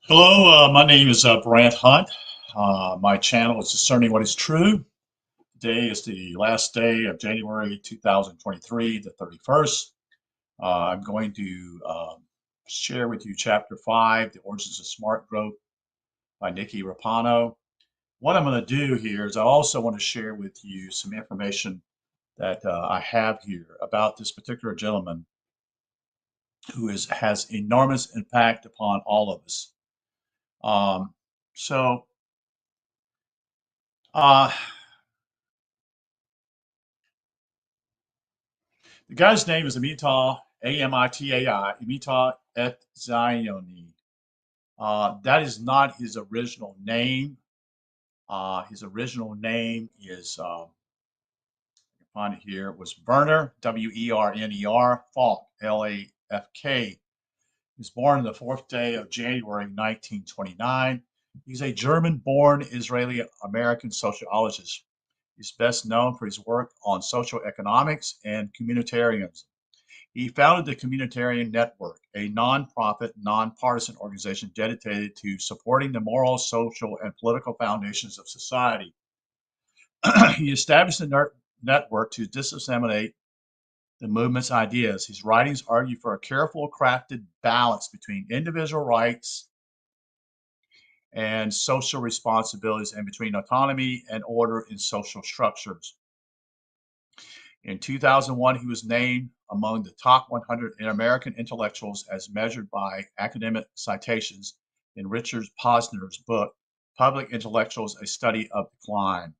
Hello, my name is Brant Hunt. My channel is Discerning What is True. Today is the last day of January 2023, the 31st. I'm going to share with you Chapter 5, The Origins of Smart Growth by Nikki Raapana. What I'm going to do here is I also want to share with you some information that I have here about this particular gentleman who has enormous impact upon all of us. Um, so, uh, The guy's name is Amitai, Amitai, Amitai Et Zioni. That is not his original name. His original name is, you can find it here, was Werner, Werner, Falk, Lafk. He was born on the 4th day of January 1929. He's a German-born Israeli-American sociologist. He's best known for his work on social economics and communitarianism. He founded the Communitarian Network, a nonprofit, nonpartisan organization dedicated to supporting the moral, social, and political foundations of society. He established the network to disseminate the movement's ideas. His writings argue for a careful, crafted balance between individual rights and social responsibilities and between autonomy and order in social structures. In 2001, he was named among the top 100 American intellectuals as measured by academic citations in Richard Posner's book, Public Intellectuals, A Study of Decline.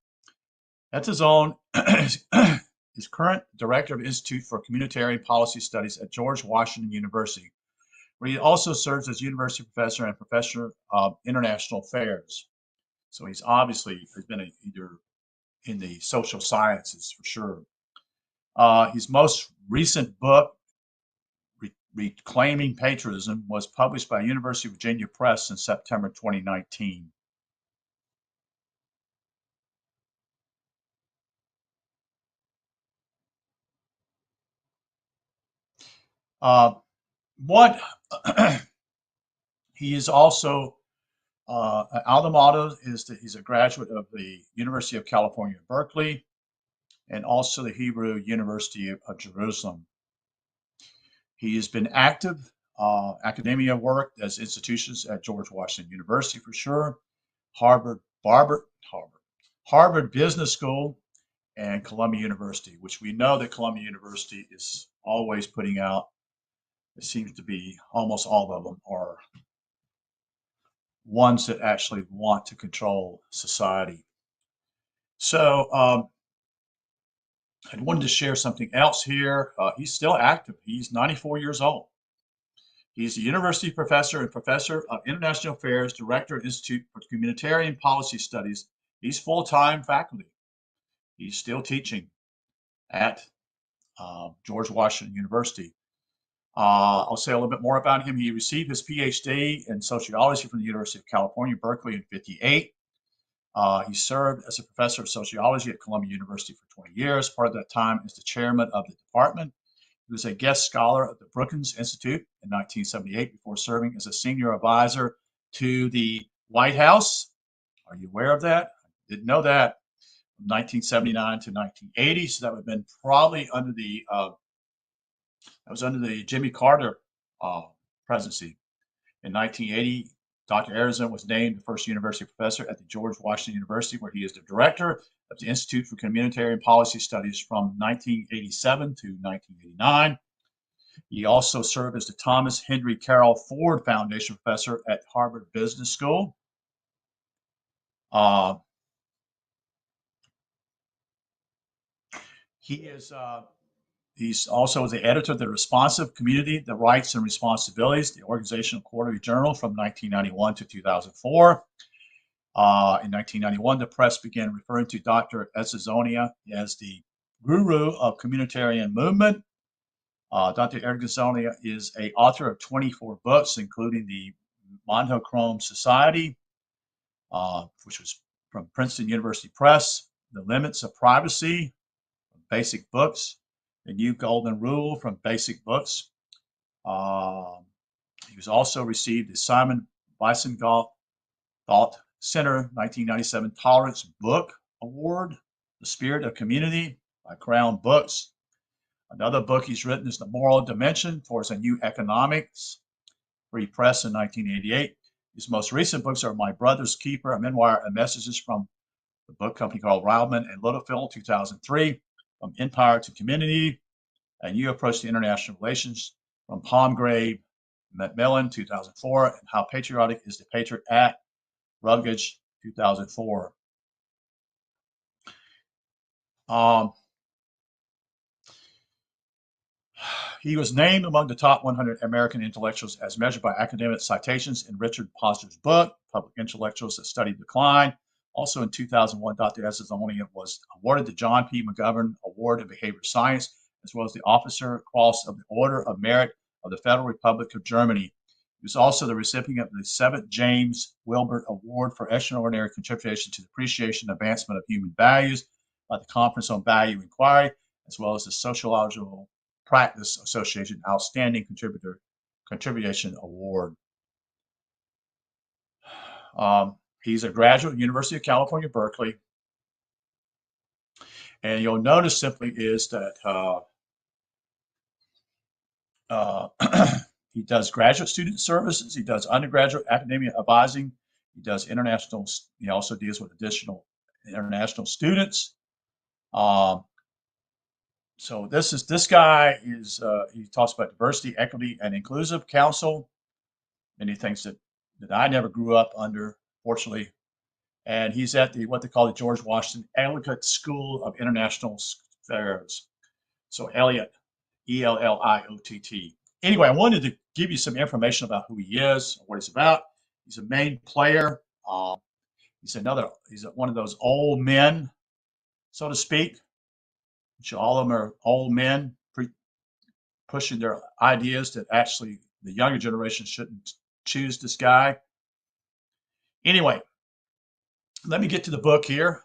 Etienne is current director of the Institute for Communitarian Policy Studies at George Washington University, where he also serves as university professor and professor of international affairs. So he's obviously has been either in the social sciences for sure. His most recent book, Reclaiming Patriotism, was published by University of Virginia Press in September 2019. Uh, what he is also alma mater is that he's a graduate of the University of California, Berkeley, and also the Hebrew University of Jerusalem. He has been active academia work as institutions at George Washington University for sure, Harvard, Harvard Business School, and Columbia University, which we know that Columbia University is always putting out. It seems to be almost all of them are ones that actually want to control society. So I wanted to share something else here. He's still active. He's 94 years old. He's a university professor and professor of international affairs, director of Institute for Communitarian Policy Studies. He's full-time faculty. He's still teaching at George Washington University. I'll say a little bit more about him. He received his PhD in sociology from the University of California, Berkeley in '58. He served as a professor of sociology at Columbia University for 20 years. Part of that time as the chairman of the department. He was a guest scholar at the Brookings Institute in 1978 before serving as a senior advisor to the White House. Are you aware of that? I didn't know that. From 1979 to 1980, so that would have been probably under the Jimmy Carter presidency. In 1980, Dr. Arizona was named the first university professor at the George Washington University, where he is the director of the Institute for Communitarian Policy Studies from 1987 to 1989. He also served as the Thomas Henry Carroll Ford Foundation professor at Harvard Business School. He is He's also the editor of the Responsive Community, the Rights and Responsibilities, the organizational quarterly journal from 1991 to 2004. In 1991, the press began referring to Dr. Etienne as the guru of communitarian movement. Dr. Etienne is a author of 24 books, including the Monochrome Society, which was from Princeton University Press, The Limits of Privacy, Basic Books, The New Golden Rule from Basic Books. He was also received the Simon Weissengalt Thought Center 1997 Tolerance Book Award, The Spirit of Community by Crown Books. Another book he's written is The Moral Dimension Towards a New Economics, Free Press in 1988. His most recent books are My Brother's Keeper, a memoir and messages from the book company called Rowman and Littlefield, 2003, From Empire to Community, A New Approach to International Relations, from Palmgrave Macmillan, 2004, and How Patriotic is the Patriot Act, Rutledge, 2004. He was named among the top 100 American intellectuals as measured by academic citations in Richard Posner's book, Public Intellectuals That Study Decline. Also in 2001, Dr. Esselstyn was awarded the John P. McGovern Award in Behavioral Science, as well as the Officer Cross of the Order of Merit of the Federal Republic of Germany. He was also the recipient of the 7th James Wilbert Award for Extraordinary Contribution to the Appreciation and Advancement of Human Values by the Conference on Value Inquiry, as well as the Sociological Practice Association Outstanding Contribution Award. He's a graduate of the University of California, Berkeley. And you'll notice simply is that he does graduate student services. He does undergraduate academia advising. He does international. He also deals with additional international students. So this guy is he talks about diversity, equity, and inclusive counsel. Many things that I never grew up under, fortunately. And he's at what they call the George Washington Elliott School of International Affairs. So Elliott, E-L-L-I-O-T-T. Anyway, I wanted to give you some information about who he is, what he's about. He's a main player. He's one of those old men, so to speak. Which all of them are old men pushing their ideas that actually the younger generation shouldn't choose this guy. Anyway, let me get to the book here.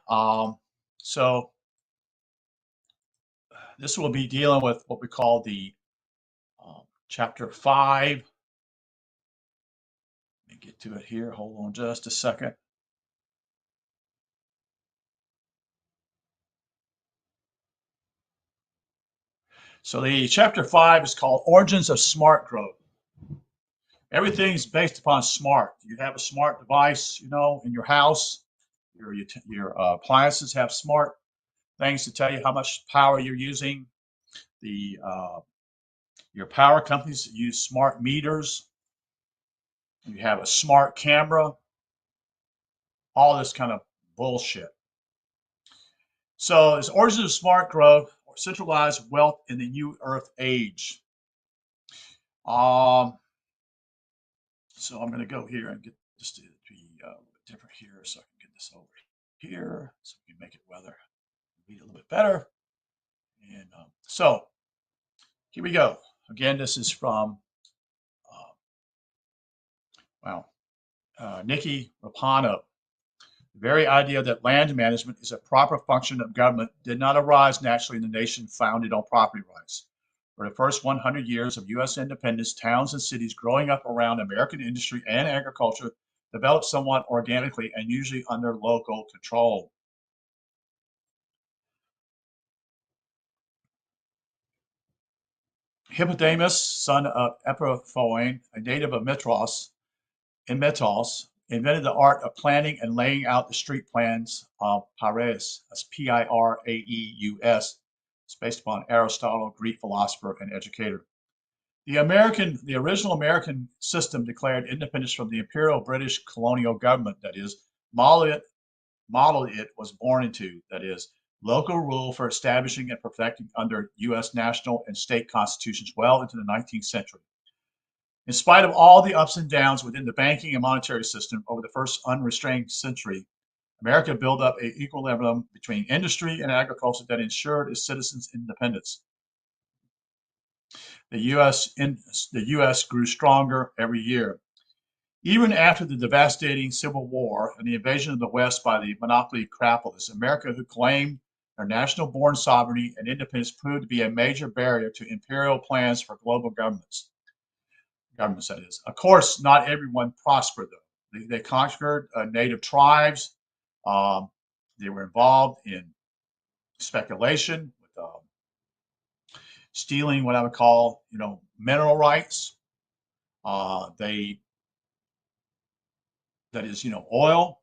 So this will be dealing with what we call the chapter 5. Let me get to it here. Hold on just a second. So the chapter 5 is called Origins of Smart Growth. Everything's based upon smart. You have a smart device, in your house. Your appliances have smart things to tell you how much power you're using. Your power companies use smart meters. You have a smart camera. All this kind of bullshit. So it's Origins of Smart Growth, or Centralized Wealth in the New Earth Age. So I'm going to go here and get this to be a little bit different here, so I can get this over here, so we can make it read a little bit better. And so here we go. Again, this is from Nikki Raapana. The very idea that land management is a proper function of government did not arise naturally in the nation founded on property rights. For the first 100 years of U.S. independence, towns and cities growing up around American industry and agriculture developed somewhat organically and usually under local control. Hippodamus, son of Epiphoen, a native of Metros, invented the art of planning and laying out the street plans of Piraeus, that's P-I-R-A-E-U-S. It's based upon Aristotle, Greek philosopher and educator. The original American system declared independence from the imperial British colonial government, that is, model it was born into, that is, local rule for establishing and perfecting under U.S. national and state constitutions well into the 19th century. In spite of all the ups and downs within the banking and monetary system over the first unrestrained century, America built up an equilibrium between industry and agriculture that ensured its citizens' independence. The U.S. grew stronger every year. Even after the devastating Civil War and the invasion of the West by the monopoly capitalists, America, who claimed their national-born sovereignty and independence, proved to be a major barrier to imperial plans for global governments. That is. Of course, not everyone prospered, though. They conquered native tribes. Um, they were involved in speculation with stealing what I would call, mineral rights. They that is, oil,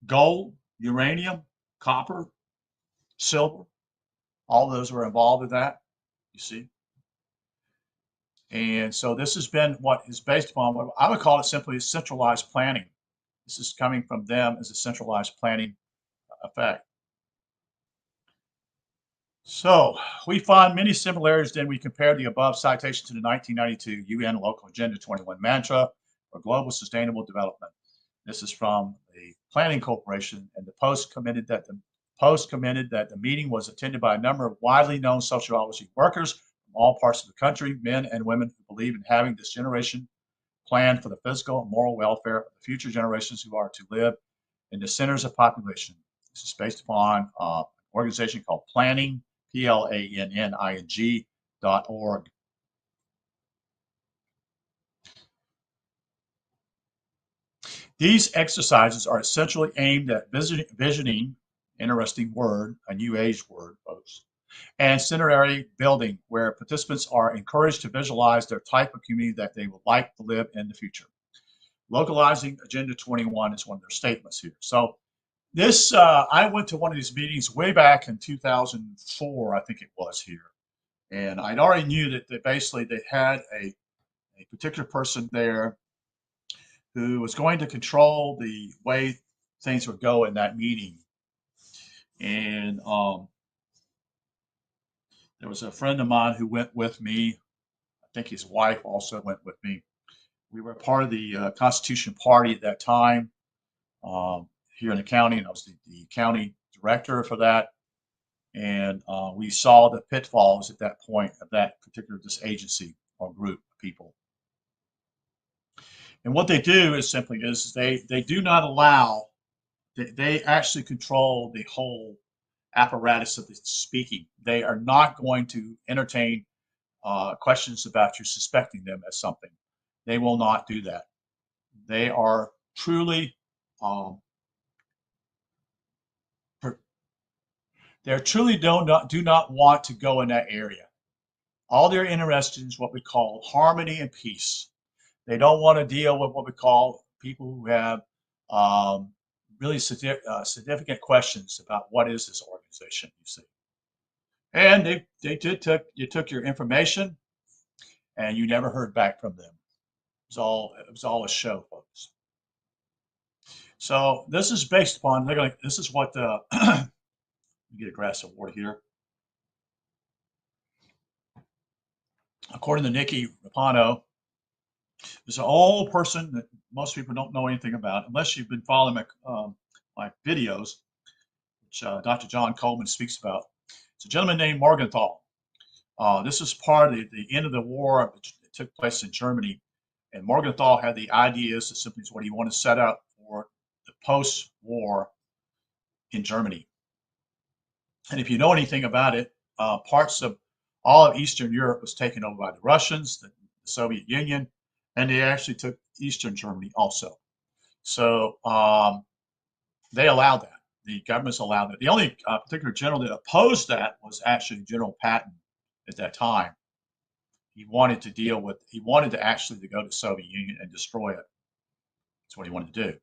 gold, uranium, copper, silver. All those were involved in that. You see. And so this has been what is based upon what I would call it simply centralized planning. This is coming from them as a centralized planning effect. So we find many similarities when we compare the above citation to the 1992 UN Local Agenda 21 mantra for global sustainable development. This is from the Planning Corporation, and the Post commented that the meeting was attended by a number of widely known sociology workers from all parts of the country, men and women who believe in having this generation plan for the physical and moral welfare of the future generations who are to live in the centers of population. This is based upon an organization called Planning, PLANNING.org. These exercises are essentially aimed at visioning, interesting word, a new age word, folks, and scenario building, where participants are encouraged to visualize their type of community that they would like to live in the future. Localizing Agenda 21 is one of their statements here. So this, I went to one of these meetings way back in 2004, I think it was here. And I'd already knew that basically they had a particular person there who was going to control the way things would go in that meeting. And there was a friend of mine who went with me. I think his wife also went with me. We were part of the Constitution Party at that time here in the county, and I was the county director for that. And we saw the pitfalls at that point of that particular agency or group of people. And what they do is simply is they do not allow, they actually control the whole apparatus of the speaking. They are not going to entertain questions about you suspecting them as something. They will not do that. They are truly, um, they truly do not want to go in that area. All they're interested in is what we call harmony and peace. They don't want to deal with what we call people who have really significant questions about what is this organization, you see. And you took your information and you never heard back from them. It was all a show, folks. So this is based upon, this is what, get a glass of water here. According to Nikki Raapana, there's an old person that most people don't know anything about, unless you've been following my videos, which Dr. John Coleman speaks about. It's a gentleman named Morgenthau. This is part of the end of the war that took place in Germany. And Morgenthau had the ideas, simply what he wanted to set up for the post-war in Germany. And if you know anything about it, parts of all of Eastern Europe was taken over by the Russians, the Soviet Union, and they actually took Eastern Germany also. So they allowed that. The governments allowed that. The only particular general that opposed that was actually General Patton at that time. He wanted to actually go to the Soviet Union and destroy it. That's what he wanted to do.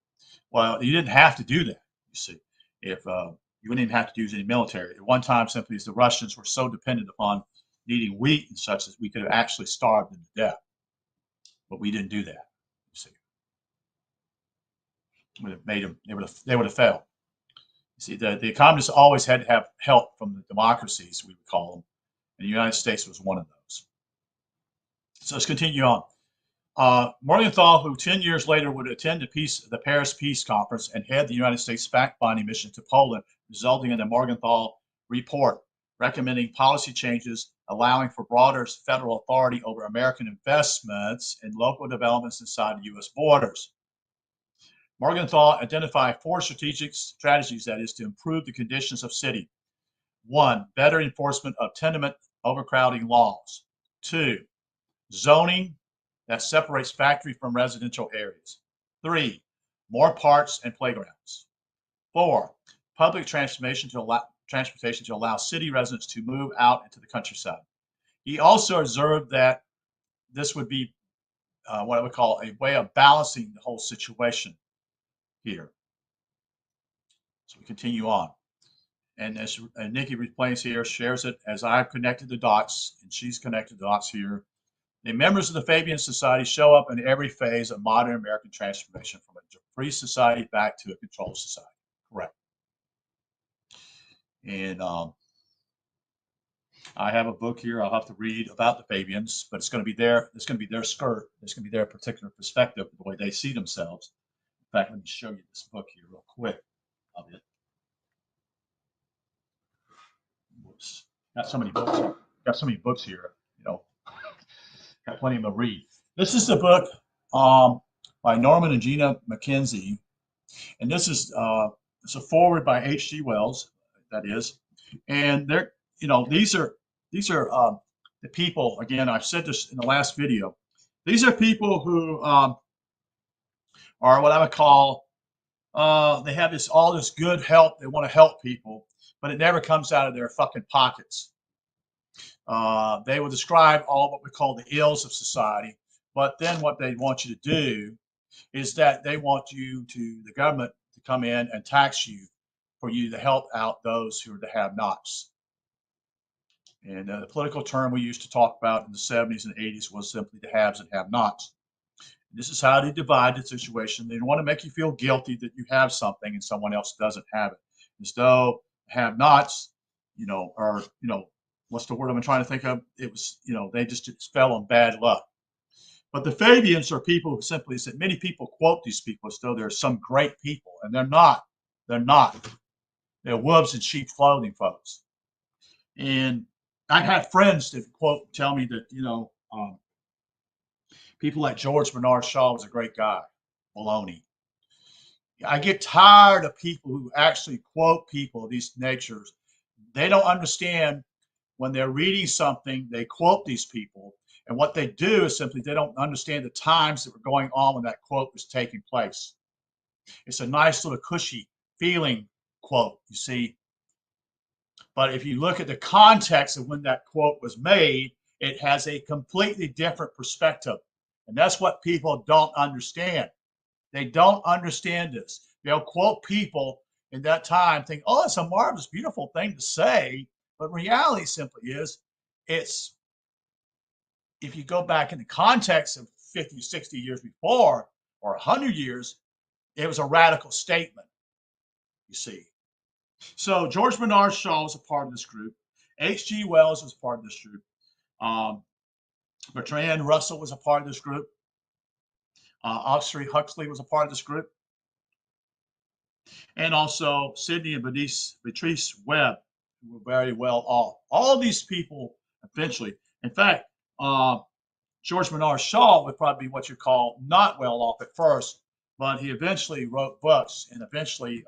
Well, you didn't have to do that, you see. If you wouldn't even have to use any military. At one time, simply as the Russians were so dependent upon needing wheat and such that we could have actually starved them to death. But we didn't do that, you see. Would have made them, they would have failed. You see, the communists always had to have help from the democracies, we would call them, and the United States was one of those. So let's continue on. Morgenthau, who 10 years later would attend the Paris Peace Conference and head the United States fact-finding mission to Poland, resulting in the Morgenthau Report, recommending policy changes allowing for broader federal authority over American investments in local developments inside the U.S. borders. Morgenthau identified 4 strategies that is to improve the conditions of city. 1, better enforcement of tenement overcrowding laws. 2, zoning that separates factory from residential areas. 3, more parks and playgrounds. 4, public transportation to allow city residents to move out into the countryside. He also observed that this would be what I would call a way of balancing the whole situation here. So we continue on. And as Nikki explains here, shares it as I've connected the dots, and she's connected the dots here. The members of the Fabian Society show up in every phase of modern American transformation from a free society back to a controlled society. Correct. And I have a book here I'll have to read about the Fabians, but it's going to be their skirt. It's going to be their particular perspective, the way they see themselves. In fact, let me show you this book here real quick of it. Whoops. Got so many books here. Got so many books here, got plenty of them to read. This is the book by Norman and Gina McKenzie, and this is it's a foreword by H.G. Wells, that is, and they're these are the people. Again, I've said this in the last video. These are people who are what I would call they have all this good help. They want to help people, but it never comes out of their fucking pockets. They will describe all what we call the ills of society, but then what they want you to do is that they want the government to come in and tax you for you to help out those who are the have-nots. And the political term we used to talk about in the 70s and 80s was simply the haves and have-nots. This is how they divide the situation. They want to make you feel guilty that you have something and someone else doesn't have it. As though have-nots, are, what's the word I'm trying to think of? It was, they just fell on bad luck. But the Fabians are people who simply said, many people quote these people as though they're some great people, and they're not. They're not. They're wolves in sheep clothing, folks. And I have friends that tell me that, people like George Bernard Shaw was a great guy. Baloney. I get tired of people who actually quote people of these natures. They don't understand when they're reading something, they quote these people. And what they do is simply they don't understand the times that were going on when that quote was taking place. It's a nice little cushy feeling quote, you see. But if you look at the context of when that quote was made, it has a completely different perspective. And that's what people don't understand. They don't understand this. They'll quote people in that time, think, oh, it's a marvelous, beautiful thing to say. But reality simply is, it's, if you go back in the context of 50, 60 years before, or 100 years, it was a radical statement, you see. So George Bernard Shaw was a part of this group. H.G. Wells was a part of this group. Bertrand Russell was a part of this group. Huxley was a part of this group. And also Sidney and Beatrice Webb, who were very well off. All these people eventually, in fact, George Bernard Shaw would probably be what you call not well off at first, but he eventually wrote books and eventually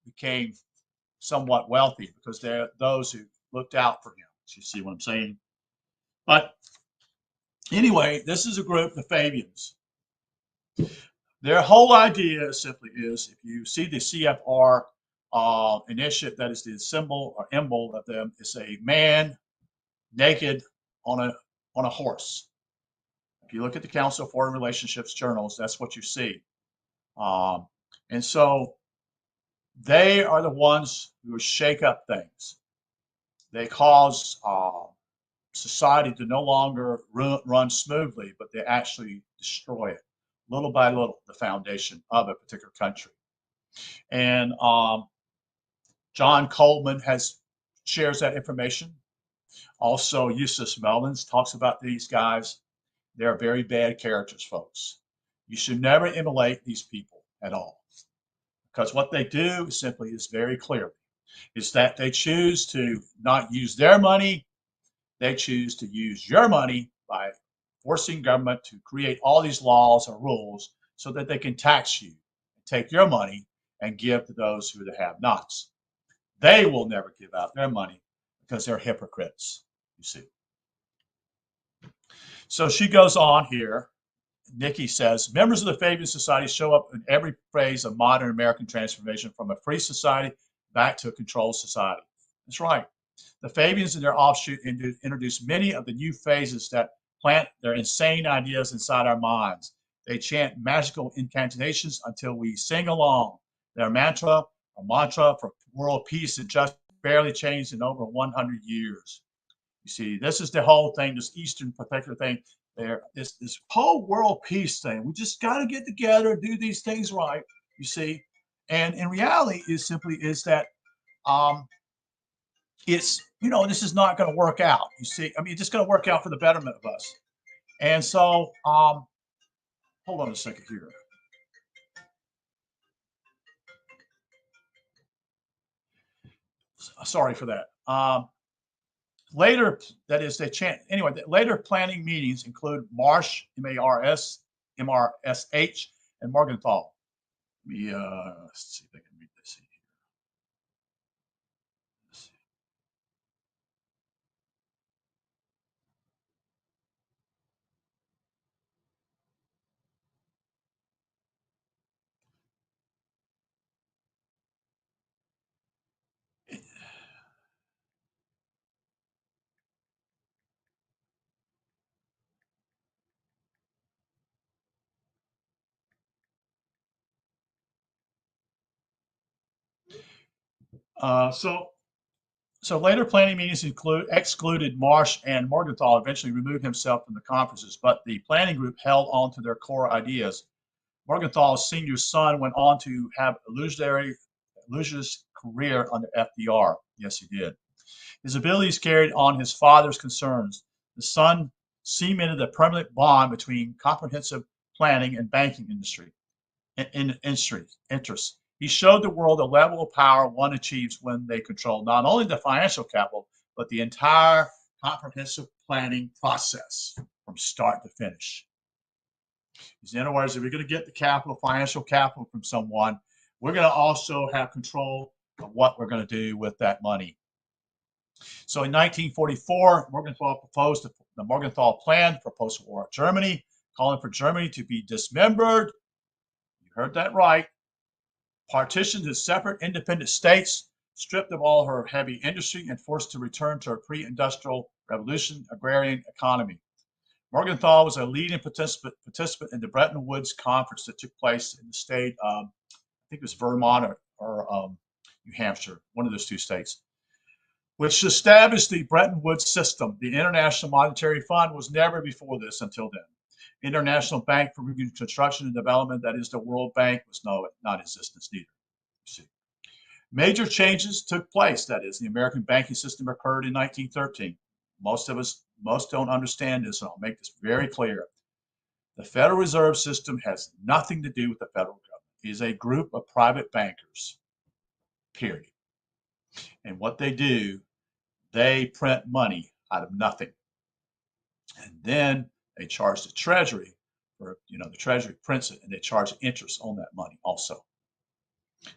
became somewhat wealthy because they're those who looked out for him. You see what I'm saying? But anyway, this is a group, the Fabians. Their whole idea simply is, if you see the CFR initiative, that is the symbol or emblem of them, it's a man naked on a horse. If you look at the Council of Foreign Relationships journals, that's what you see. And so they are the ones who shake up things. They cause society to no longer run smoothly, but they actually destroy it little by little, the foundation of a particular country. And John Coleman shares that information. Also, Eustace Mullins talks about these guys. They're very bad characters, folks. You should never emulate these people at all, because what they do simply is very clear. Is that they choose to not use their money. They choose to use your money by forcing government to create all these laws or rules so that they can tax you, take your money, and give to those who have nots. They will never give out their money because they're hypocrites, you see. So she goes on here. Nikki says, members of the Fabian Society show up in every phase of modern American transformation from a free society back to a controlled society. That's right. The Fabians and their offshoot introduced many of the new phases that plant their insane ideas inside our minds. They chant magical incantations until we sing along. Their mantra, a mantra for world peace, and just barely changed in over 100 years. You see, this is the whole thing, this Eastern particular thing. This whole world peace thing. We just got to get together, do these things right. You see, and in reality, is simply is that um, it's this is not going to work out. You see, I mean, it's just going to work out for the betterment of us. And so, hold on a second here. Sorry for that. Later, that is, they chant anyway. Later planning meetings include Marsh, M-A-R-S, M-R-S-H, and Morgenthau. Let me let's see if I can read this here. Uh, so So later planning meetings excluded Marsh, and Morgenthau eventually removed himself from the conferences, but the planning group held on to their core ideas. Morgenthau's senior son went on to have a illustrious career under FDR. Yes, he did. His abilities carried on his father's concerns. The son cemented a permanent bond between comprehensive planning and banking interests. He showed the world the level of power one achieves when they control not only the financial capital, but the entire comprehensive planning process from start to finish. In other words, if we're going to get the capital, financial capital from someone, we're going to also have control of what we're going to do with that money. So in 1944, Morgenthau proposed the Morgenthau Plan for post-war Germany, calling for Germany to be dismembered. You heard that right. Partitioned to separate independent states, stripped of all her heavy industry, and forced to return to her pre-industrial revolution agrarian economy. Morgenthau was a leading participant in the Bretton Woods conference that took place in the state, I think it was Vermont or New Hampshire, one of those two states, which established the Bretton Woods system. The International Monetary Fund was never before this until then. International Bank for Reconstruction and Development, that is the World Bank, was not in existence neither. You see. Major changes took place, that is, the American banking system occurred in 1913. Most don't understand this, and I'll make this very clear. The Federal Reserve System has nothing to do with the federal government. It is a group of private bankers, period. And what they do, they print money out of nothing. And then they charge the Treasury, or the Treasury prints it, and they charge interest on that money also.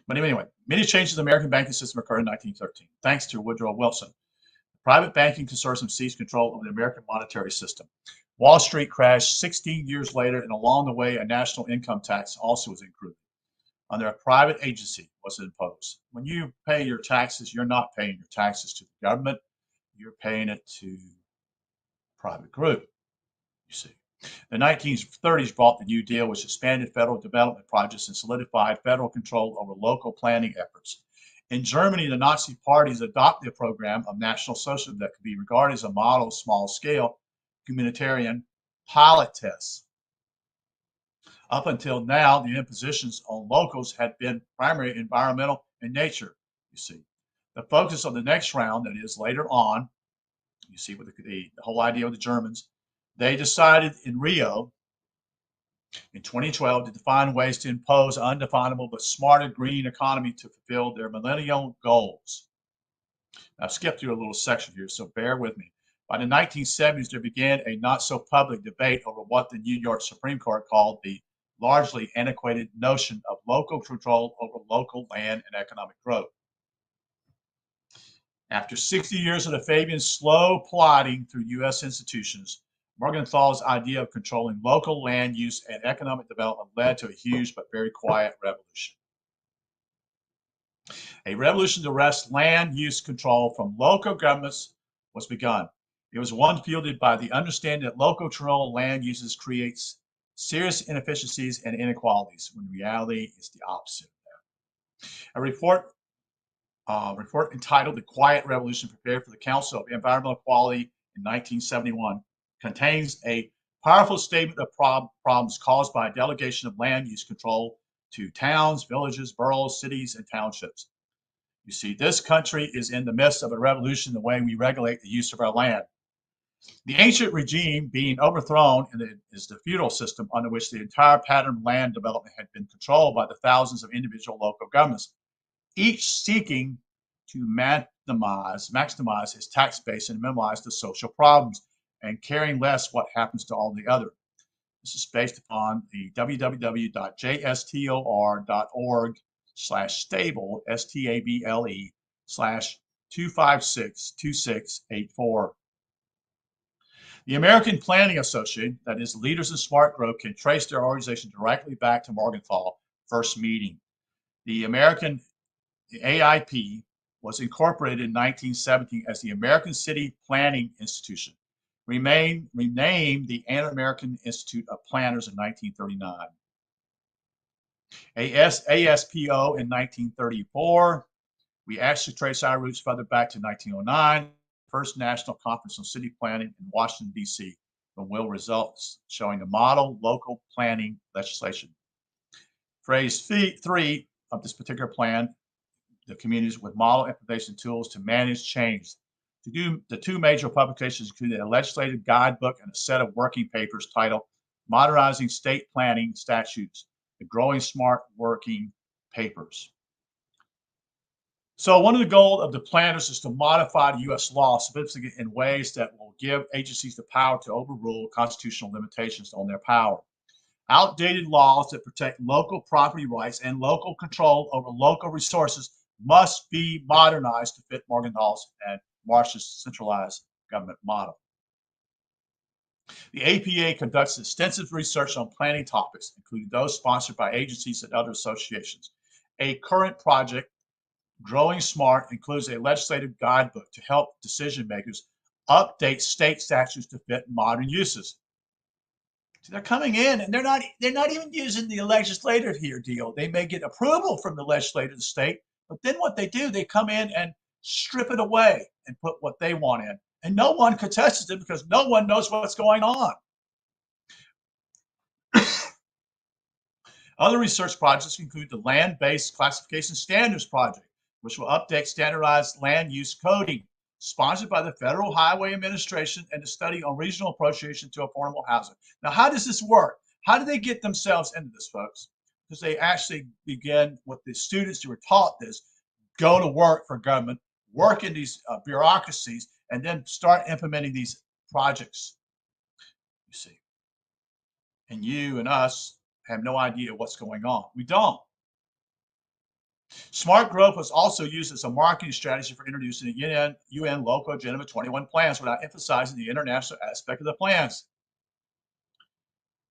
But anyway, many changes in the American banking system occurred in 1913, thanks to Woodrow Wilson. The private banking consortium seized control of the American monetary system. Wall Street crashed 16 years later, and along the way, a national income tax also was included. Under a private agency was imposed. When you pay your taxes, you're not paying your taxes to the government, you're paying it to a private group, you see. The 1930s brought the New Deal, which expanded federal development projects and solidified federal control over local planning efforts. In Germany, the Nazi parties adopted a program of National Socialism that could be regarded as a model of small-scale humanitarian pilot tests. Up until now, the impositions on locals had been primarily environmental in nature, you see. The focus of the next round, that is later on, you see with the whole idea of the Germans, they decided in Rio in 2012 to define ways to impose an undefinable but smarter green economy to fulfill their millennial goals. Now, I've skipped through a little section here, so bear with me. By the 1970s, there began a not-so-public debate over what the New York Supreme Court called the largely antiquated notion of local control over local land and economic growth. After 60 years of the Fabians' slow plodding through U.S. institutions, Morgenthal's idea of controlling local land use and economic development led to a huge but very quiet revolution. A revolution to wrest land use control from local governments was begun. It was one fueled by the understanding that local control of land uses creates serious inefficiencies and inequalities, when in reality it's the opposite. A report entitled The Quiet Revolution, prepared for the Council of Environmental Quality in 1971, contains a powerful statement of problems caused by a delegation of land use control to towns, villages, boroughs, cities, and townships. You see, this country is in the midst of a revolution in the way we regulate the use of our land. The ancient regime being overthrown is the feudal system under which the entire pattern of land development had been controlled by the thousands of individual local governments, each seeking to maximize his tax base and minimize the social problems, and caring less what happens to all the other. This is based upon the www.jstor.org/stable, STABLE/2562684. The American Planning Association, that is, leaders in smart growth, can trace their organization directly back to Morgenthau first meeting. The AIP was incorporated in 1917 as the American City Planning Institution, renamed the American Institute of Planners in 1939. ASPO in 1934. We actually trace our roots further back to 1909, first National Conference on City Planning in Washington, D.C., from will results showing the model local planning legislation. Phase 3 of this particular plan, the communities with model implementation tools to manage change. The two major publications included a legislative guidebook and a set of working papers titled Modernizing State Planning Statutes, the Growing Smart Working Papers. So one of the goals of the planners is to modify the U.S. law specifically in ways that will give agencies the power to overrule constitutional limitations on their power. Outdated laws that protect local property rights and local control over local resources must be modernized to fit Morgenthal's and Marsh's centralized government model. The APA conducts extensive research on planning topics, including those sponsored by agencies and other associations. A current project, Growing Smart, includes a legislative guidebook to help decision makers update state statutes to fit modern uses. So they're coming in and they're not even using the legislative deal. They may get approval from the legislature of the state, but then what they do, they come in and strip it away and put what they want in. And no one contests it because no one knows what's going on. Other research projects include the Land-Based Classification Standards Project, which will update standardized land use coding, sponsored by the Federal Highway Administration, and the study on regional appropriation to affordable housing. Now, how does this work? How do they get themselves into this, folks? Because they actually begin with the students who were taught this, go to work for government, work in these bureaucracies, and then start implementing these projects, you see. And you and us have no idea what's going on. We don't. Smart growth was also used as a marketing strategy for introducing the UN Local Agenda 21 plans without emphasizing the international aspect of the plans.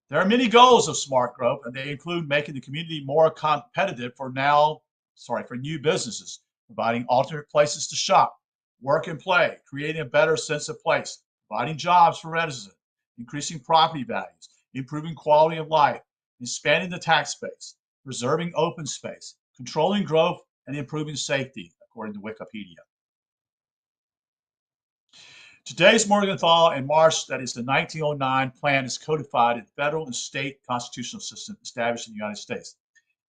There are many goals of smart growth, and they include making the community more competitive for new businesses, providing alternate places to shop, work and play, creating a better sense of place, providing jobs for residents, increasing property values, improving quality of life, expanding the tax base, preserving open space, controlling growth, and improving safety, according to Wikipedia. Today's Morgenthau and Marsh, that is the 1909 plan, is codified in federal and state constitutional system established in the United States.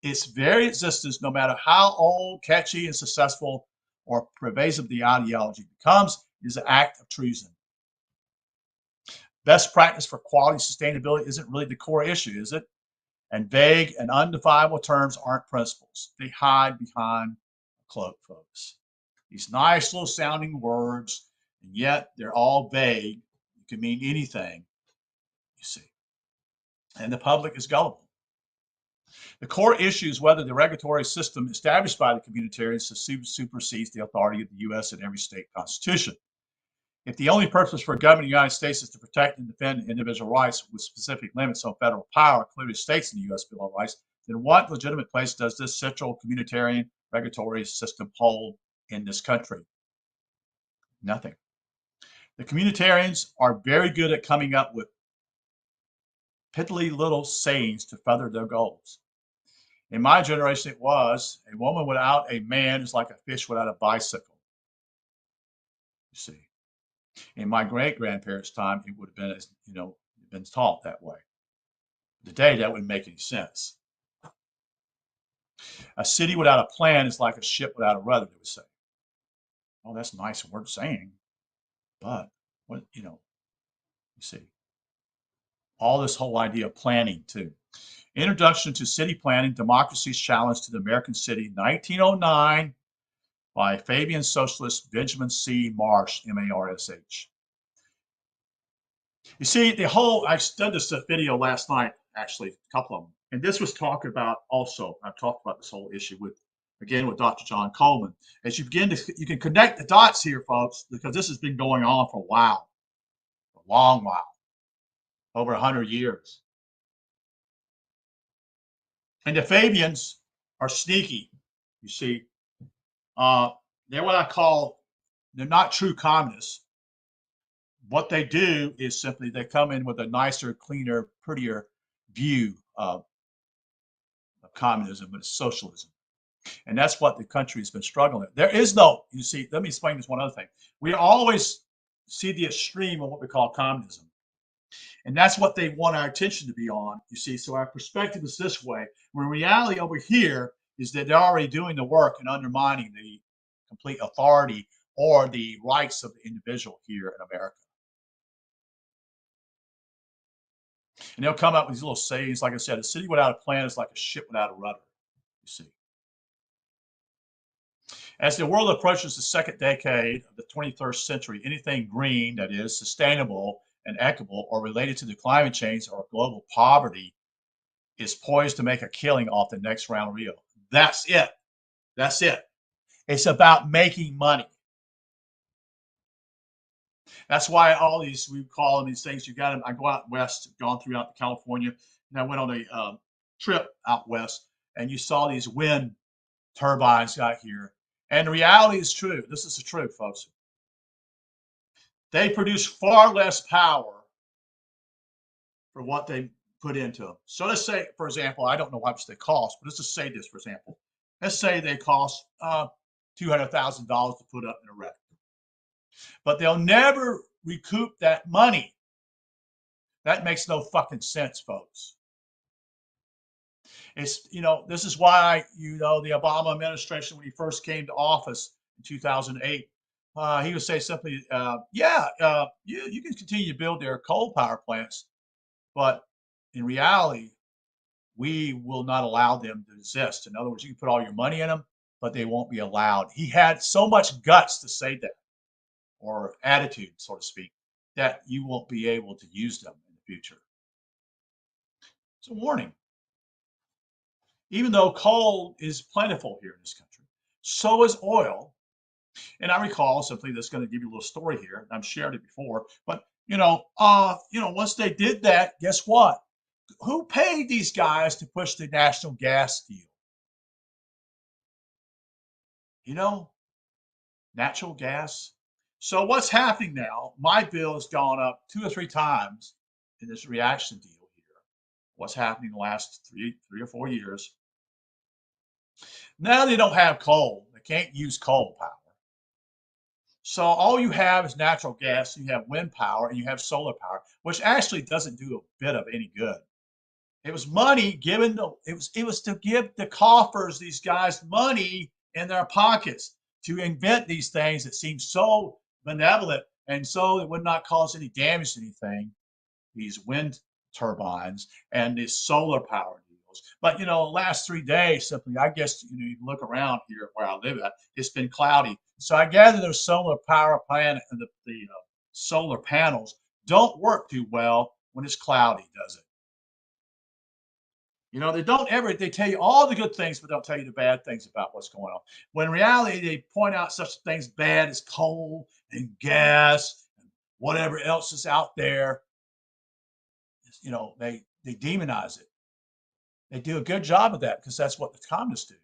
Its very existence, no matter how old, catchy, and successful or pervasive the ideology becomes, is an act of treason. Best practice for quality sustainability isn't really the core issue, is it? And vague and undefinable terms aren't principles. They hide behind a cloak, folks. These nice little sounding words, and yet they're all vague. It can mean anything, you see. And the public is gullible. The core issue is whether the regulatory system established by the communitarians supersedes the authority of the U.S. and every state constitution. If the only purpose for government of the United States is to protect and defend individual rights with specific limits on federal power, clearly states in the U.S. Bill of Rights, then what legitimate place does this central communitarian regulatory system hold in this country? Nothing. The communitarians are very good at coming up with piddly little sayings to further their goals. In my generation, it was a woman without a man is like a fish without a bicycle. You see, in my great grandparents' time, it would have been, been taught that way. Today, that wouldn't make any sense. A city without a plan is like a ship without a rudder, they would say. Oh, that's a nice word saying, but what, you see, all this whole idea of planning too. Introduction to City Planning, Democracy's Challenge to the American City, 1909, by Fabian socialist Benjamin C. Marsh, M-A-R-S-H. You see, I did this video last night, actually, a couple of them. And this was talked about also. I've talked about this whole issue with Dr. John Coleman. As you begin to, you can connect the dots here, folks, because this has been going on for a while, a long while, over 100 years. And the Fabians are sneaky, you see. They're what I call, they're not true communists. What they do is simply they come in with a nicer, cleaner, prettier view of communism, but it's socialism. And that's what the country has been struggling with. There is no, you see, let me explain this one other thing. We always see the extreme of what we call communism. And that's what they want our attention to be on, you see. So our perspective is this way, when reality over here is that they're already doing the work and undermining the complete authority or the rights of the individual here in America. And they'll come up with these little sayings, like I said, a city without a plan is like a ship without a rudder, you see. As the world approaches the second decade of the 21st century, anything green, that is, sustainable and equitable or related to the climate change or global poverty is poised to make a killing off the next round reel. That's it. That's it. It's about making money. That's why all these, we call them these things, you got them. I go out west, gone throughout California, and I went on a trip out west, and you saw these wind turbines out here. And the reality is true. This is the truth, folks. They produce far less power for what they put into them. So let's say, for example, I don't know how much they cost, but let's just say this, for example. Let's say they cost $200,000 to put up in a wreck. But they'll never recoup that money. That makes no fucking sense, folks. It's, this is why, the Obama administration, when he first came to office in 2008, he would say simply, you can continue to build their coal power plants, but in reality, we will not allow them to exist. In other words, you can put all your money in them, but they won't be allowed. He had so much guts to say that, or attitude, so to speak, that you won't be able to use them in the future. It's a warning. Even though coal is plentiful here in this country, so is oil. And I recall simply, that's going to give you a little story here. I've shared it before, but once they did that, guess what? Who paid these guys to push the national gas deal? Natural gas. So what's happening now? My bill has gone up 2 or 3 times in this reaction deal here. What's happening the last three or 4 years? Now they don't have coal. They can't use coal power. So all you have is natural gas. You have wind power and you have solar power, which actually doesn't do a bit of any good. It was money given. It was to give the coffers, these guys, money in their pockets to invent these things that seem so benevolent and so it would not cause any damage to anything. These wind turbines and these solar power deals. But the last 3 days, simply, I guess you can look around here where I live at. It's been cloudy, so I gather those solar power plant and the solar panels don't work too well when it's cloudy, does it? They don't ever, they tell you all the good things, but don't tell you the bad things about what's going on. When in reality, they point out such things bad as coal and gas and whatever else is out there, they demonize it. They do a good job of that because that's what the communists do.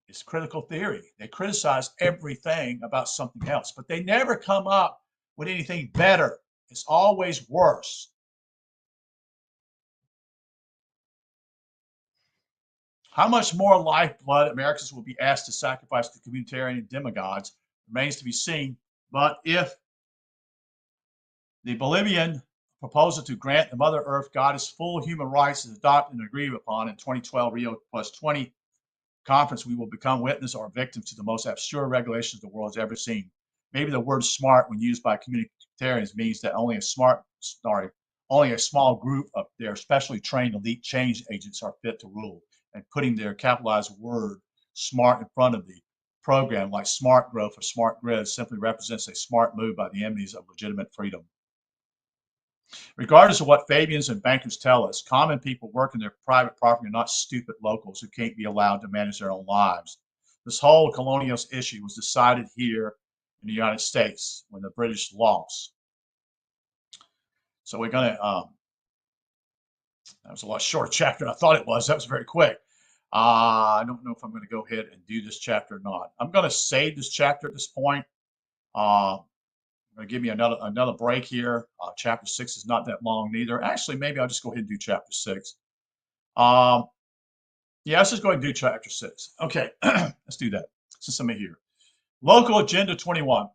It's critical theory. They criticize everything about something else, but they never come up with anything better. It's always worse. How much more lifeblood Americans will be asked to sacrifice to communitarian and demagogues remains to be seen. But if the Bolivian proposal to grant the Mother Earth goddess full human rights is adopted and agreed upon in 2012 Rio+20 conference, we will become witness or victims to the most absurd regulations the world has ever seen. Maybe the word smart, when used by communitarians, means that only a small group of their specially trained elite change agents are fit to rule, and putting their capitalized word smart in front of the program, like smart growth or smart grid, simply represents a smart move by the enemies of legitimate freedom. Regardless of what Fabians and bankers tell us, common people working their private property are not stupid locals who can't be allowed to manage their own lives. This whole colonialist issue was decided here in the United States when the British lost. So we're going to, that was a lot shorter chapter than I thought it was. That was very quick. I don't know if I'm going to go ahead and do this chapter or not. I'm going to save this chapter at this point. I'm going to give me another break here. Chapter 6 is not that long neither. Actually, maybe I'll just go ahead and do chapter 6. Yeah, let's just go ahead and do chapter 6. Okay, let's do that since I'm here. Local Agenda 21.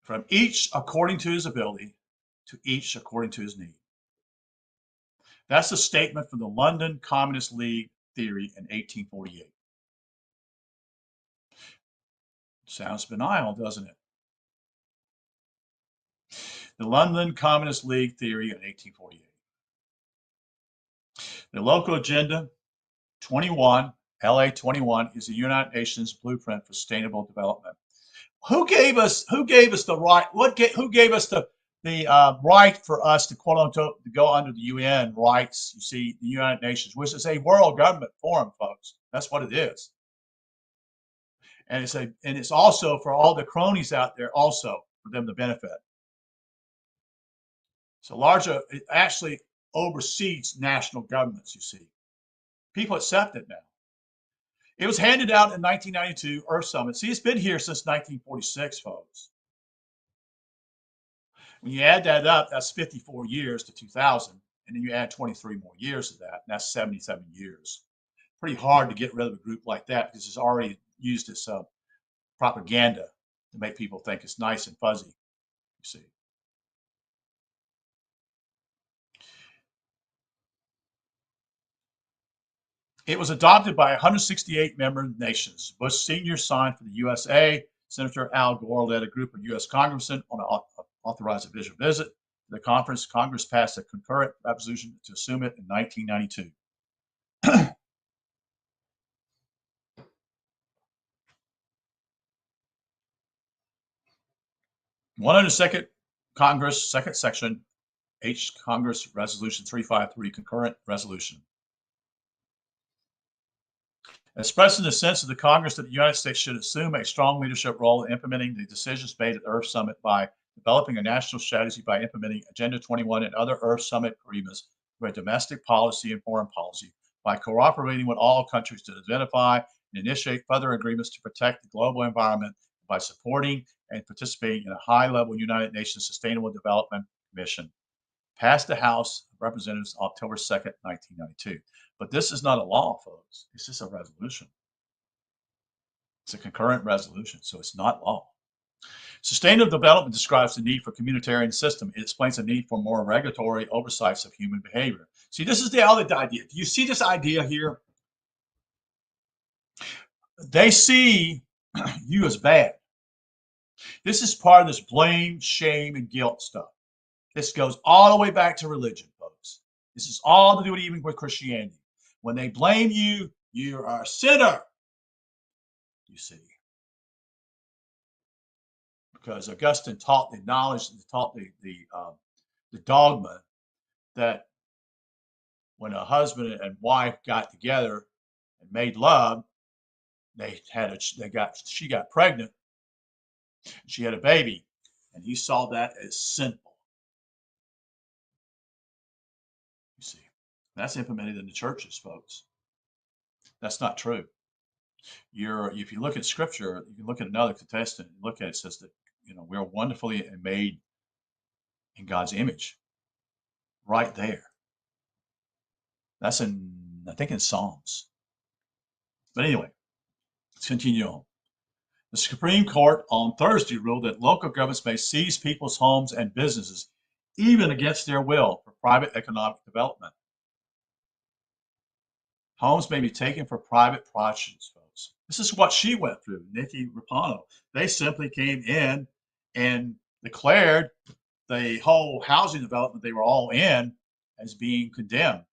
From each according to his ability, to each according to his need. That's a statement from the London Communist League theory in 1848. Sounds banal, doesn't it? The London Communist League theory in 1848. The Local Agenda 21, LA 21, is the United Nations blueprint for sustainable development. Who gave us the right? Who gave us the right for us to quote unquote to go under the UN rights? You see, the United Nations, which is a world government forum, folks. That's what it is. And it's also for all the cronies out there, also for them to benefit. So it actually oversees national governments. You see, people accept it now. It was handed out in 1992 Earth Summit. See, it's been here since 1946, folks. When you add that up, that's 54 years to 2000, and then you add 23 more years to that, and that's 77 years. Pretty hard to get rid of a group like that because it's already used as propaganda to make people think it's nice and fuzzy, you see. It was adopted by 168 member nations. Bush Sr. signed for the USA. Senator Al Gore led a group of U.S. congressmen on an authorized official visit to the conference. Congress passed a concurrent resolution to assume it in 1992. 102nd Congress, second section, H. Congress Resolution 353, concurrent resolution. Expressing the sense of the Congress that the United States should assume a strong leadership role in implementing the decisions made at the Earth Summit by developing a national strategy by implementing Agenda 21 and other Earth Summit agreements for domestic policy and foreign policy, by cooperating with all countries to identify and initiate further agreements to protect the global environment, by supporting and participating in a high-level United Nations Sustainable Development Mission. Passed the House of Representatives October 2nd, 1992. But this is not a law, folks. It's just a resolution. It's a concurrent resolution, so it's not law. Sustainable development describes the need for communitarian system. It explains the need for more regulatory oversights of human behavior. See, this is the other idea. Do you see this idea here? They see you as bad. This is part of this blame, shame, and guilt stuff. This goes all the way back to religion, folks. This is all to do with even with Christianity. When they blame you, you are a sinner, you see. Because Augustine taught the knowledge, taught the dogma that when a husband and wife got together and made love, she got pregnant. She had a baby, and he saw that as sinful. You see, that's implemented in the churches, folks. That's not true. If you look at Scripture, you can look at another Testament. Look at it, it says that we're wonderfully made in God's image, right there. That's I think in Psalms. But anyway, let's continue on. The Supreme Court on Thursday ruled that local governments may seize people's homes and businesses, even against their will, for private economic development. Homes may be taken for private projects, folks. This is what she went through, Nikki Raapana. They simply came in and declared the whole housing development they were all in as being condemned.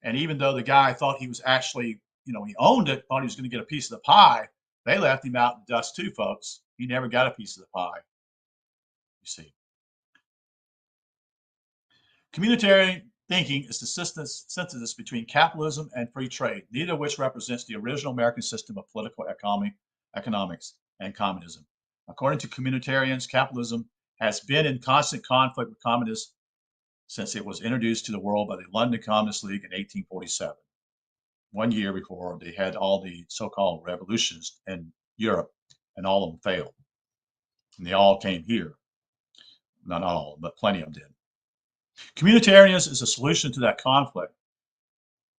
And even though the guy thought he was actually, he owned it, thought he was going to get a piece of the pie, they left him out in the dust too, folks. He never got a piece of the pie, you see. Communitarian thinking is the synthesis between capitalism and free trade, neither of which represents the original American system of political economics and communism. According to communitarians, capitalism has been in constant conflict with communism since it was introduced to the world by the London Communist League in 1847, 1 year before they had all the so-called revolutions in Europe, and all of them failed. And they all came here. Not all, but plenty of them did. Communitarianism is a solution to that conflict.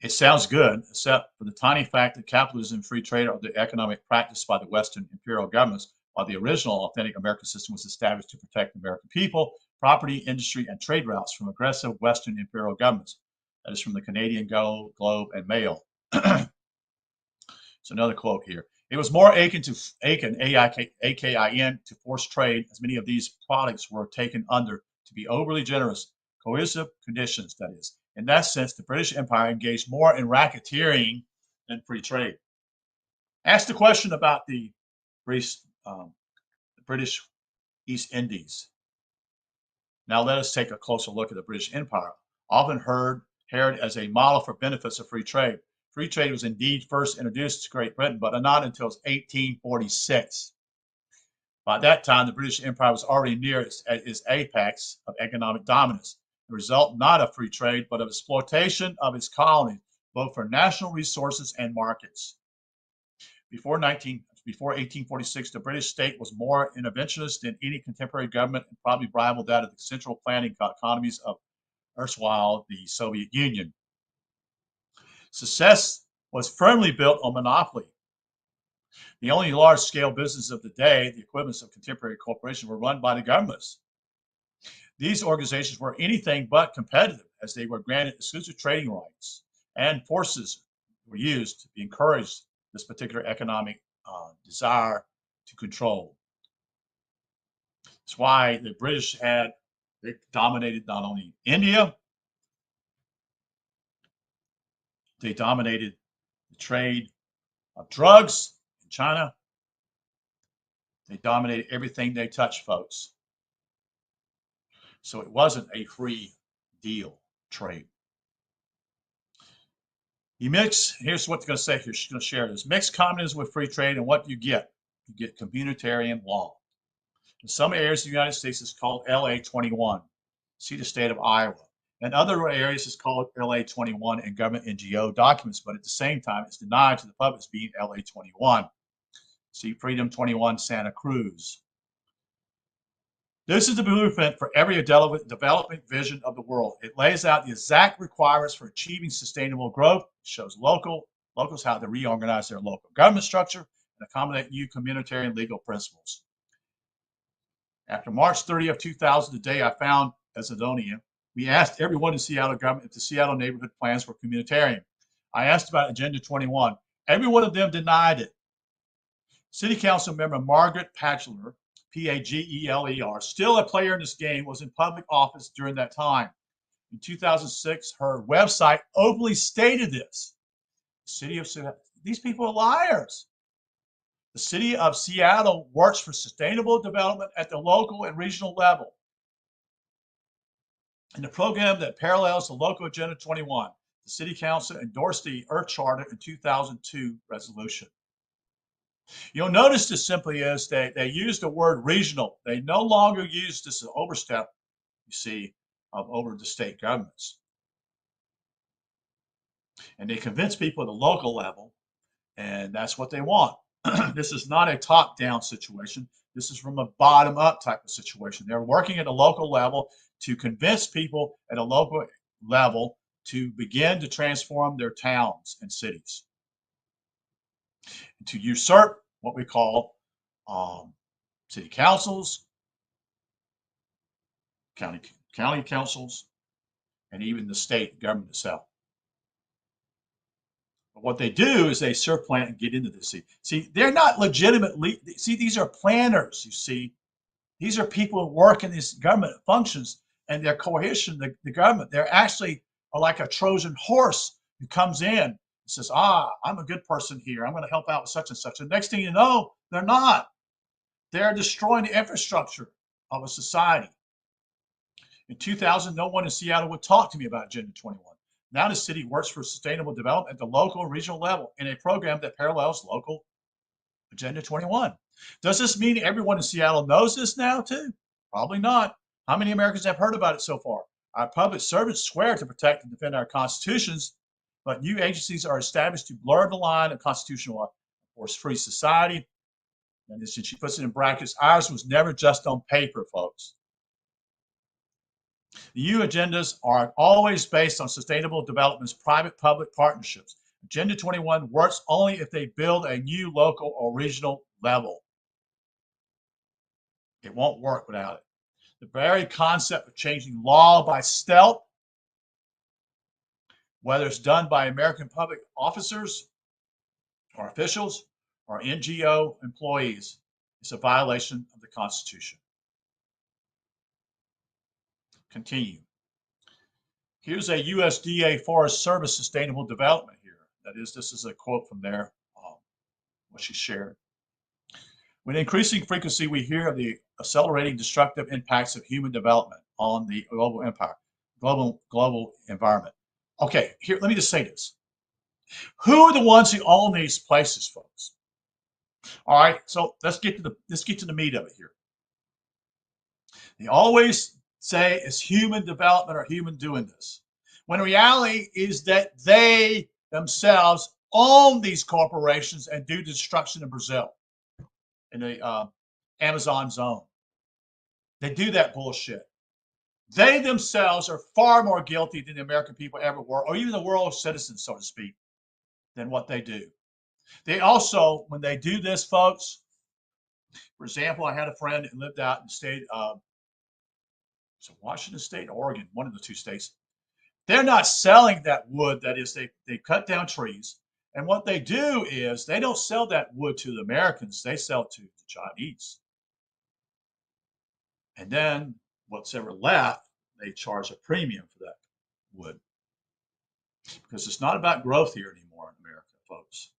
It sounds good, except for the tiny fact that capitalism and free trade are the economic practice by the Western imperial governments, while the original authentic American system was established to protect the American people, property, industry, and trade routes from aggressive Western imperial governments. That is from the Canadian Globe and Mail. So another quote here. It was more Aiken, A-K-I-N, to force trade, as many of these products were taken under to be overly generous, coercive conditions, that is. In that sense, the British Empire engaged more in racketeering than free trade. Ask the question about the British East Indies. Now let us take a closer look at the British Empire, often heralded as a model for benefits of free trade. Free trade was indeed first introduced to Great Britain, but not until 1846. By that time, the British Empire was already near its apex of economic dominance, the result not of free trade, but of exploitation of its colonies, both for national resources and markets. Before 1846, the British state was more interventionist than any contemporary government and probably rivaled that of the central planning economies of erstwhile the Soviet Union. Success was firmly built on monopoly. The only large-scale businesses of the day, the equivalents of contemporary corporations, were run by the governments. These organizations were anything but competitive, as they were granted exclusive trading rights, and forces were used to encourage this particular economic desire to control. That's why the British they dominated not only India, they dominated the trade of drugs in China. They dominated everything they touched, folks. So it wasn't a free deal trade. You mix, here's what they're going to say here. She's going to share this. Mix communism with free trade, and what do you get? You get communitarian law. In some areas of the United States, it's called LA 21. See the state of Iowa. In other areas, it's called LA 21 in government NGO documents, but at the same time, it's denied to the public as being LA 21. See Freedom 21 Santa Cruz. This is the blueprint for every development vision of the world. It lays out the exact requirements for achieving sustainable growth. It shows locals how to reorganize their local government structure and accommodate new communitarian legal principles. After March 30th, 2000, the day I found Azadonia, we asked everyone in Seattle government if the Seattle neighborhood plans were communitarian. I asked about Agenda 21. Every one of them denied it. City Council member Margaret Pageler, Pageler, still a player in this game, was in public office during that time. In 2006, her website openly stated this. The city of Seattle, these people are liars. The city of Seattle works for sustainable development at the local and regional level. In the program that parallels the local Agenda 21, the city council endorsed the Earth Charter in 2002 resolution. You'll notice this simply is they use the word regional. They no longer use this as an overstep, you see, over the state governments. And they convince people at the local level, and that's what they want. This is not a top-down situation. This is from a bottom-up type of situation. They're working at a local level to convince people at a local level to begin to transform their towns and cities, to usurp what we call city councils, county councils, and even the state government itself. But what they do is they surplant and get into this. See, they're not legitimately. See, these are planners. You see, these are people who work in these government functions, and their coalition, the government, they're actually are like a Trojan horse who comes in and says, I'm a good person here. I'm going to help out with such and such. And next thing you know, they're not. They're destroying the infrastructure of a society. In 2000, no one in Seattle would talk to me about Agenda 21. Now the city works for sustainable development at the local and regional level in a program that parallels local Agenda 21. Does this mean everyone in Seattle knows this now too? Probably not. How many Americans have heard about it so far? Our public servants swear to protect and defend our constitutions, but new agencies are established to blur the line of constitutional law. Of course, free society, and she puts it in brackets, ours was never just on paper, folks. The EU agendas are always based on sustainable development's private-public partnerships. Agenda 21 works only if they build a new local or regional level. It won't work without it. The very concept of changing law by stealth, whether it's done by American public officers or officials or NGO employees, is a violation of the Constitution. Continue. Here's a USDA Forest Service sustainable development here. That is, this is a quote from there, what she shared. With increasing frequency, we hear of the accelerating destructive impacts of human development on the global empire, global environment. Okay, here, let me just say this. Who are the ones who own these places, folks? All right, so let's get to the meat of it here. They always say it's human development or human doing this, when reality is that they themselves own these corporations and do destruction in Brazil, in the Amazon zone. They do that bullshit. They themselves are far more guilty than the American people ever were, or even the world citizens, so to speak, than what they do. They also, when they do this, folks, for example, I had a friend who lived out in the state of Washington State, Oregon, one of the two states. They're not selling that wood. That is, they cut down trees. And what they do is they don't sell that wood to the Americans. They sell it to the Chinese. And then what's ever left, they charge a premium for that wood. Because it's not about growth here anymore in America, folks.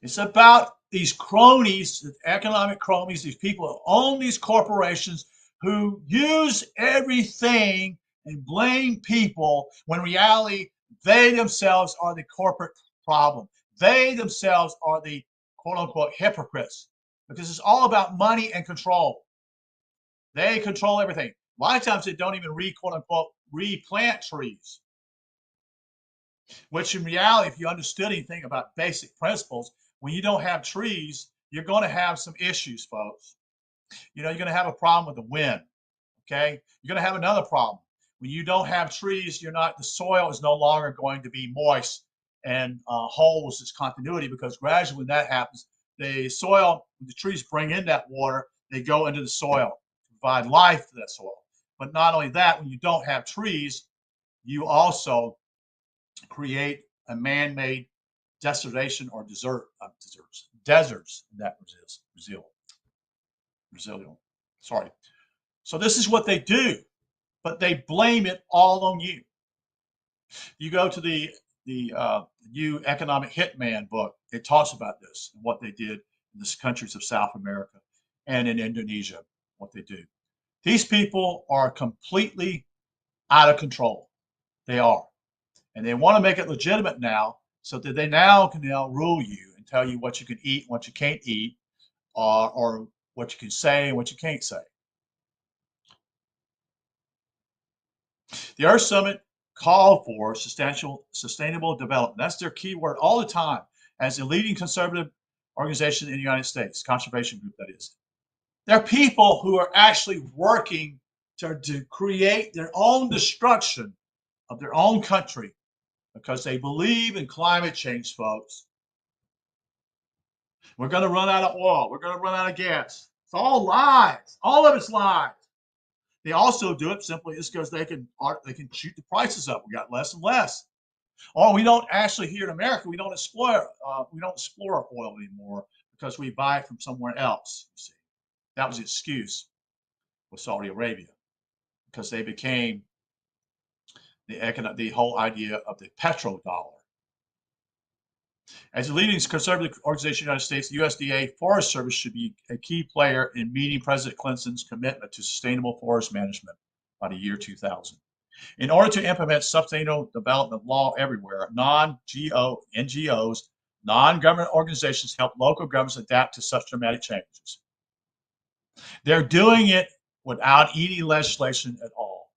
It's about these cronies, economic cronies, these people who own these corporations who use everything and blame people when in reality they themselves are the corporate problem. They themselves are the quote unquote hypocrites because it's all about money and control. They control everything. A lot of times they don't even quote unquote replant trees, which in reality, if you understood anything about basic principles, when you don't have trees, you're going to have some issues, folks. You know, you're going to have a problem with the wind. Okay, you're going to have another problem. When you don't have trees, the soil is no longer going to be moist and holds its continuity, because gradually when that happens, the soil, the trees bring in that water, they go into the soil to provide life to that soil. But not only that, when you don't have trees, you also create a man-made desertation or deserts in that Brazil. Sorry. So this is what they do, but they blame it all on you. You go to the new Economic Hitman book. It talks about this and what they did in the countries of South America and in Indonesia, what they do. These people are completely out of control. They are. And they want to make it legitimate now so that they now can rule you and tell you what you can eat and what you can't eat, or what you can say and what you can't say. The Earth Summit called for sustainable development. That's their key word all the time. As the leading conservative organization in the United States, conservation group that is. They're people who are actually working to create their own destruction of their own country because they believe in climate change, folks. We're going to run out of oil. We're going to run out of gas. It's all lies. All of it's lies. They also do it simply just because they can shoot the prices up. We got less and less. Or we don't actually here in America. We don't explore oil anymore because we buy it from somewhere else. You see, that was the excuse with Saudi Arabia because they became the whole idea of the petrodollar. As the leading conservative organization in the United States, the USDA Forest Service should be a key player in meeting President Clinton's commitment to sustainable forest management by the year 2000. In order to implement sustainable development law everywhere, NGOs, non-government organizations help local governments adapt to such dramatic changes. They're doing it without any legislation at all,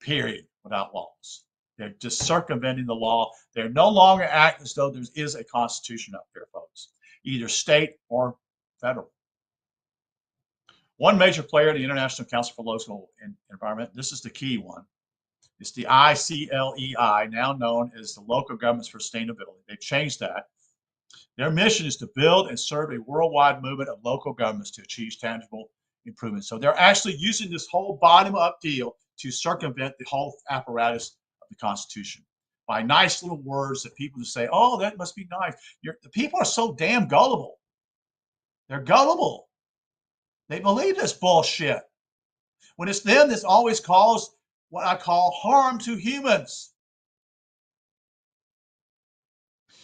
period, without laws. They're just circumventing the law. They're no longer acting as though there is a constitution up there, folks, either state or federal. One major player, the International Council for Local Environment, this is the key one. It's the ICLEI, now known as the Local Governments for Sustainability. They've changed that. Their mission is to build and serve a worldwide movement of local governments to achieve tangible improvements. So they're actually using this whole bottom-up deal to circumvent the whole apparatus of the Constitution by nice little words that people just say, oh, that must be nice. The people are so damn gullible. They're gullible. They believe this bullshit. When it's them that's always caused what I call harm to humans.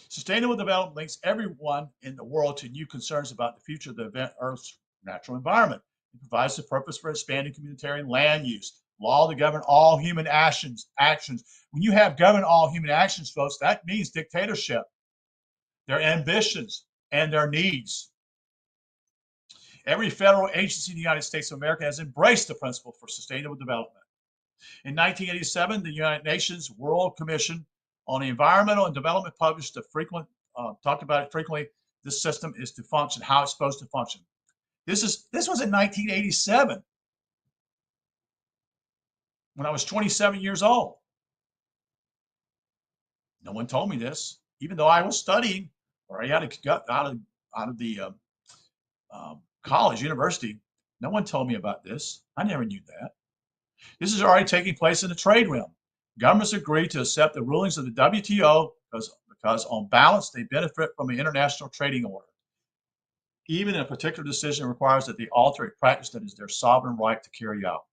Sustainable development links everyone in the world to new concerns about the future of the Earth's natural environment. It provides the purpose for expanding communitarian land use, law to govern all human actions. When you have govern all human actions, folks, that means dictatorship, their ambitions, and their needs. Every federal agency in the United States of America has embraced the principle for sustainable development. In 1987, the United Nations World Commission on the Environmental and Development published talked about it frequently. This system is to function, how it's supposed to function. This was in 1987, when I was 27 years old. No one told me this, even though I was studying, or I had got out of the college, university. No one told me about this. I never knew that. This is already taking place in the trade realm. Governments agree to accept the rulings of the WTO because on balance, they benefit from the international trading order. Even if a particular decision requires that they alter a practice that is their sovereign right to carry out.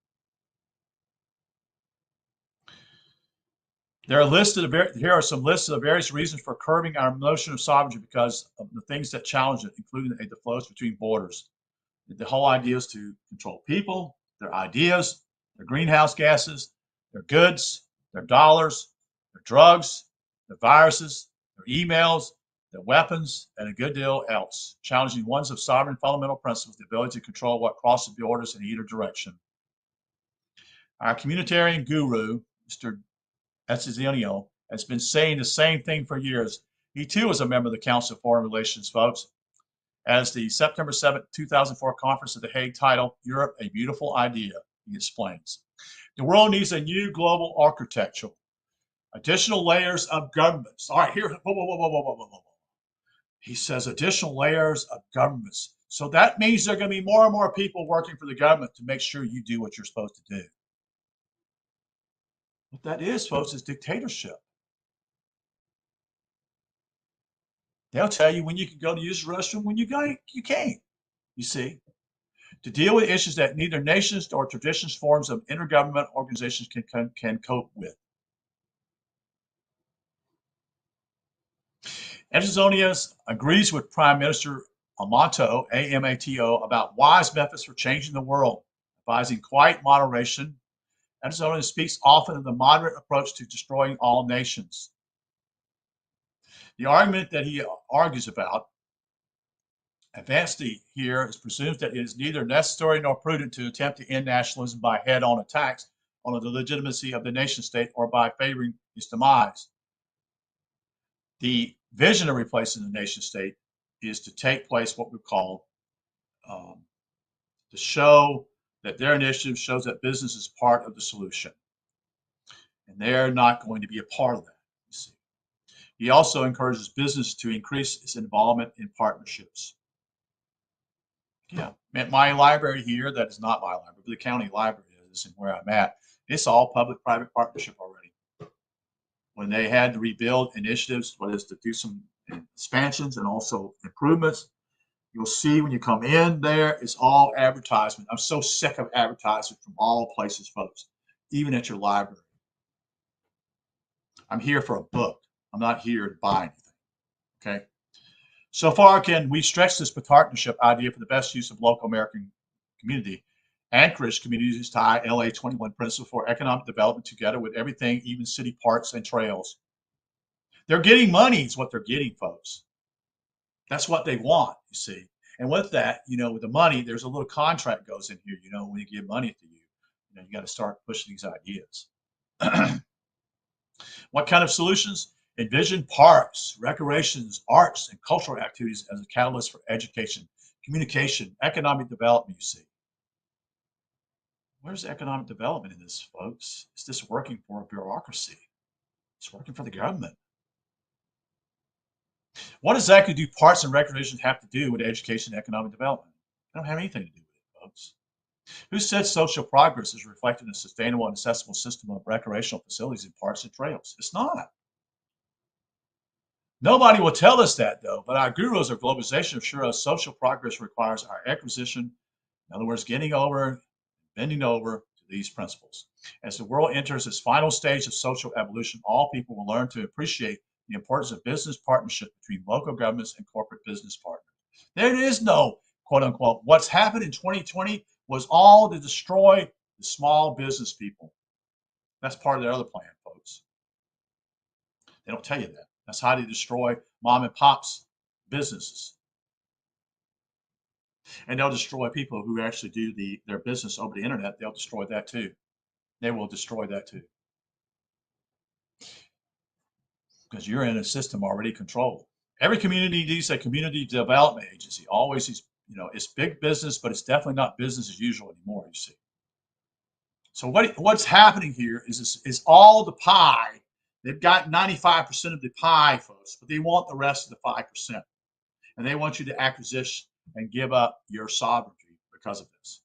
Here are some lists of various reasons for curbing our notion of sovereignty because of the things that challenge it, including the flows between borders. The whole idea is to control people, their ideas, their greenhouse gases, their goods, their dollars, their drugs, their viruses, their emails, their weapons, and a good deal else, challenging ones of sovereign fundamental principles, the ability to control what crosses borders in either direction. Our communitarian guru, Mr. Etzianio, has been saying the same thing for years. He too is a member of the Council of Foreign Relations, folks. As the September 7, 2004 conference at The Hague titled, Europe, a Beautiful Idea, he explains. The world needs a new global architecture, additional layers of governments. All right, here, whoa. He says additional layers of governments. So that means there are going to be more and more people working for the government to make sure you do what you're supposed to do. What that is, folks, is dictatorship. They'll tell you when you can go to use the restroom, when you can't, you see. To deal with issues that neither nations or traditions forms of intergovernmental organizations can cope with. Etzianio agrees with Prime Minister Amato, AMATO, about wise methods for changing the world, advising quiet moderation Adenauer speaks often of the moderate approach to destroying all nations. The argument that he argues about, advanced here, presumes that it is neither necessary nor prudent to attempt to end nationalism by head-on attacks on the legitimacy of the nation state or by favoring its demise. The vision of replacing the nation state is to take place what we call to show that their initiative shows that business is part of the solution. And they're not going to be a part of that, you see. He also encourages business to increase its involvement in partnerships. Yeah, my library here, that is not my library, but the county library is, and where I'm at, it's all public-private partnership already. When they had to rebuild initiatives, whether it's to do some expansions and also improvements, you'll see when you come in there, it's all advertisement. I'm so sick of advertisement from all places, folks, even at your library. I'm here for a book. I'm not here to buy anything, okay? So far, can we stretch this partnership idea for the best use of local American community? Anchorage communities tie LA 21 principle for economic development together with everything, even city parks and trails. They're getting money is what they're getting, folks. That's what they want, you see. And with that, with the money, there's a little contract goes in here, when you give money to you, you got to start pushing these ideas. What kind of solutions? Envision parks, recreations, arts, and cultural activities as a catalyst for education, communication, economic development, you see. Where's economic development in this, folks? Is this working for a bureaucracy? It's working for the government. What exactly do parks and recreation have to do with education and economic development? They don't have anything to do with it, folks. Who said social progress is reflected in a sustainable and accessible system of recreational facilities in parks and trails? It's not. Nobody will tell us that, though, but our gurus of globalization assure us social progress requires our acquisition, in other words, bending over to these principles. As the world enters its final stage of social evolution, all people will learn to appreciate the importance of business partnership between local governments and corporate business partners. There is no, quote unquote, what's happened in 2020 was all to destroy the small business people. That's part of their other plan, folks. They don't tell you that. That's how they destroy mom and pop's businesses. And they'll destroy people who actually do their business over the internet. They'll destroy that too. They will destroy that too. Because you're in a system already controlled. Every community needs a community development agency. Always is, it's big business, but it's definitely not business as usual anymore, you see. So what's happening here is all the pie. They've got 95% of the pie, folks, but they want the rest of the 5%. And they want you to acquisition and give up your sovereignty because of this.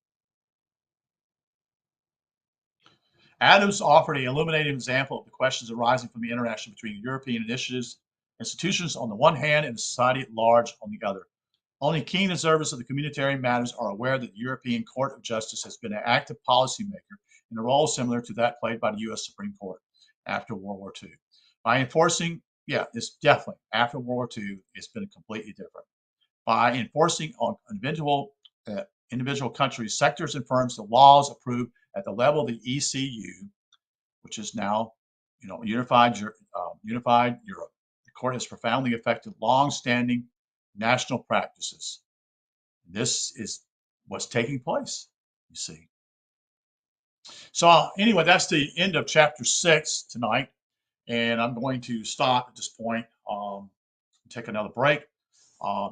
Adams offered an illuminating example of the questions arising from the interaction between European institutions on the one hand and society at large on the other. Only keen observers of the communitarian matters are aware that the European Court of Justice has been an active policymaker in a role similar to that played by the U.S. Supreme Court after World War II. By enforcing, it's definitely, after World War II, it's been completely different. By enforcing on individual countries, sectors, and firms the laws approved at the level of the ECU, which is now, unified Europe. The court has profoundly affected long-standing national practices. This is what's taking place, you see. So anyway, that's the end of chapter 6 tonight, and I'm going to stop at this point, take another break.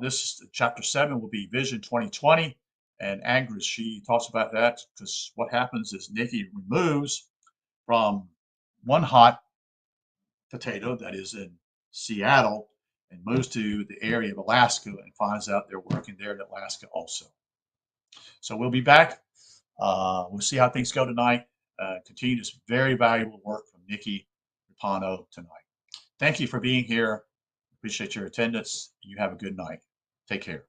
This chapter 7 will be Vision 2020. And Agnes, she talks about that because what happens is Nikki removes from one hot potato that is in Seattle and moves to the area of Alaska and finds out they're working there in Alaska also. So we'll be back. We'll see how things go tonight. Continue this very valuable work from Nikki Raapana tonight. Thank you for being here. Appreciate your attendance. You have a good night. Take care.